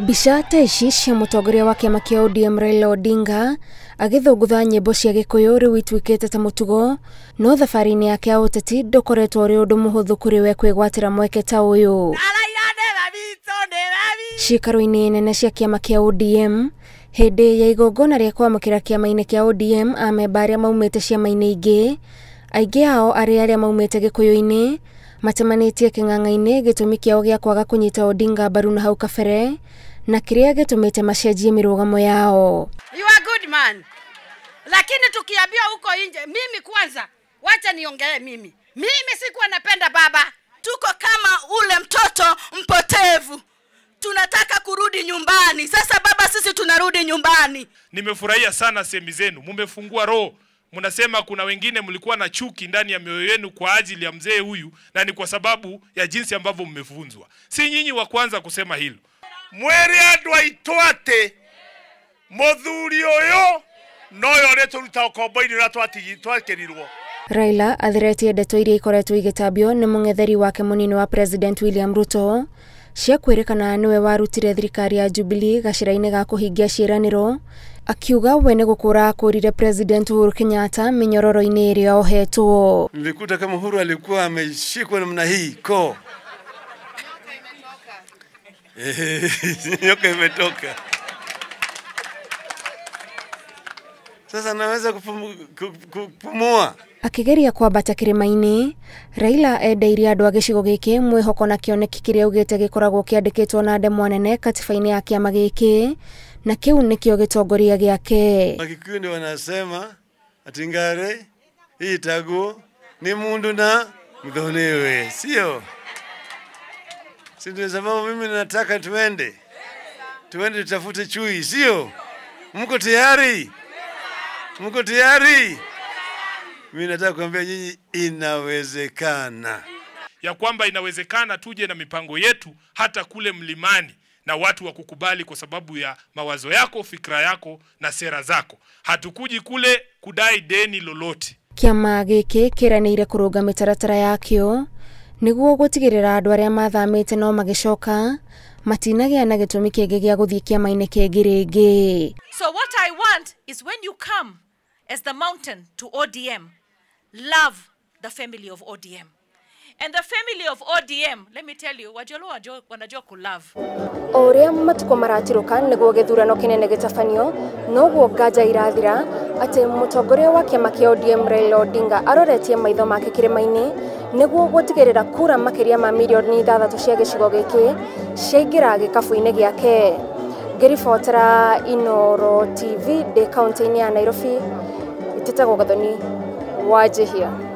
Mbica ta ici cia mũtongoria wa kĩama kĩa ODM Raila Odinga agĩthũngũtha nyĩmbo cia gĩkũyũ rĩu ituĩkĩte ta mũtugo, no thabarĩ-inĩ yake ya ũteti ndũkoretwo ũrĩ ũndũ mũhũthũ kũrĩ we kwĩgwatĩra mweke ta ũyũ. Ciikaro-inĩ nene cia kĩama kĩa ODM hĩndĩ ya igongona rĩa kwamũkĩra kĩama-inĩ kĩa ODM amemba arĩa maumĩte ciama-inĩ ingĩ, aingĩ ao arĩa maumĩte gĩkũyũ-inĩ matemanĩtie kĩng'ang'a-inĩ gĩtũmi kĩao gĩa kwaga kũnyita Odinga mbaru na hau kabere, na kĩrĩa gĩtũmĩte macenjie mĩrũgamo yao. You are good man. Lakini tukiambiwa huko nje, mimi kwanza, wacha niongee mimi. Mimi sikuwa napenda baba. Tuko kama ule mtoto mpotevu. Tunataka kurudi nyumbani. Sasa baba, sisi tunarudi nyumbani. Nimefurahia sana semi zenu. Mumefungua roho. Mnasema kuna wengine mlikuwa na chuki ndani ya mioyo yenu kwa ajili ya mzee huyu, na ni kwa sababu ya jinsi ambavyo mmefunzwa. Si nyinyi wa kwanza kusema hilo. Mwere andu aitwate muthuri uyu noyo returuta ukombo-ini na twakirirwo. Raila athiretie ndeto iria ikoretwo igĩtambio nĩ mũng'etheri wake mũnini wa President William Ruto cia kwĩrĩkana nĩwe warutire thirikari ya Jubilee gacĩra-inĩ ga kũhingia ciĩranĩro, akiuga we nĩ gũkũra akũrire President Uhuru Kenyatta minyororo-inĩ ĩrĩa ohetwo. Nilikuta kama Uhuru alikuwa ameshikwa namna hii ko. Nyoka imetoka. Sasa naweza kupumua. Akigeria kwambata kĩrĩma-inĩ, Raila endeirie andũ a gĩcigo gĩkĩ mwĩhoko na kĩoneki kĩrĩa augĩte gĩkoragwo kĩandĩkĩtwo na ndemwa nene katiba-inĩ ya kĩama gĩkĩ, na kĩu nĩkĩo gĩtongoria gĩake. Wakikuyu ndio wanasema ati ngare hii taguo ni mundu na mdhonewe, sio? Si ndio sababu mimi nataka tuende tutafute chui, sio? Mko tayari? Mko tayari? Mimi nataka kuambia nyinyi inawezekana. Ya kwamba inawezekana tuje na mipango yetu hata kule mlimani na watu wa kukubali kwa sababu ya mawazo yako, fikra yako na sera zako. Hatukuji kule kudai deni lolote. Kĩama gĩkĩ kĩranĩire kũrũnga mĩtaratara yakĩo nĩguo gũtigĩrĩra andũ arĩa mathamĩte no magĩcoka matinagĩa na gĩtũmi kĩngĩ gĩa gũthiĩ kĩama-inĩ kĩngĩ rĩngĩ. So what I want is when you come as the mountain to ODM, love the family of ODM. And the family of ODM, let me tell you, wanajua ku love. Ũrĩa matukũ maratirũka nĩguo gĩthurano kĩnene gĩtabanio, noguo nganja irathira atĩ mũtongoria wa kĩama kĩa ODM Raila Odinga aroretie maitho make kĩrĩma-inĩ nĩguo gũtigĩrĩra kura makĩria ma milioni 6 cia gĩcigo gĩkĩ ciaingĩra gĩkabu-inĩ gĩake. Ngĩribotera Inooro TV ndĩ kaunti-inĩ ya Nairobi, Itĩtagwo Gathoni Wanjihia.